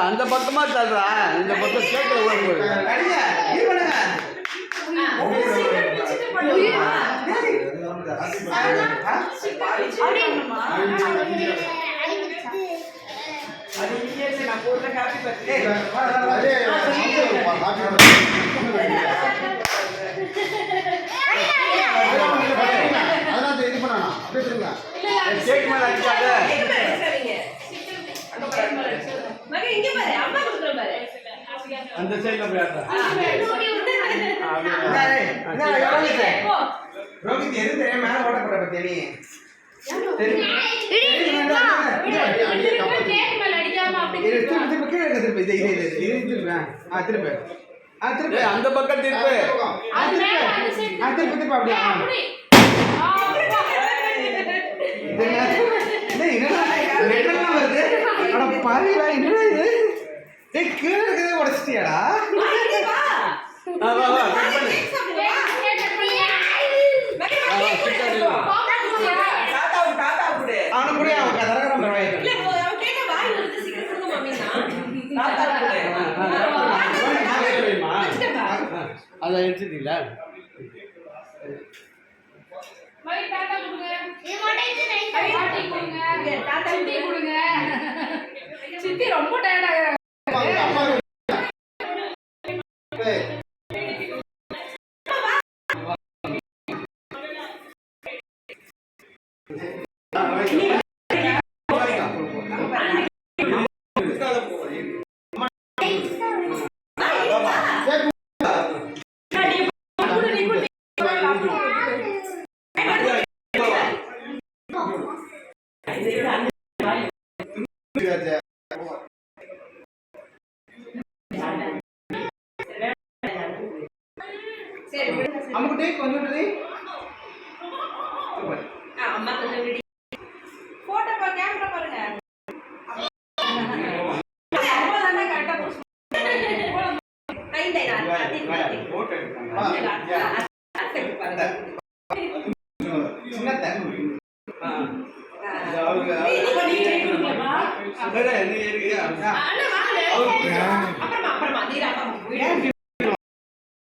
அந்த பக்கமா தர்றா இந்த பக்கம் கேட்க அந்த சைடுல போய் ரோஹித் எது தெரியும் மேல ஓட்டப்பட பத்தி அந்த பக்கம் திருப்பி பாருங்களா என்ன இது கீழே இருக்கிறதே உடச்சிட்டியாடா அவனு கூட அவன் கதறகரம் அதை எடுத்துட்டீங்களா சித்தி ரொம்ப டயர்ட் हमको टेक कौन सा रे அம்மா கொஞ்சம் ரெடி போட்டோ பா கேமரா பாருங்க அம்மா தான கரெக்ட்டா போடு கைண்டை நான் போட்டோ சின்ன தண்ணி நீ அண்ணா வாங்க அப்புறமா நீரா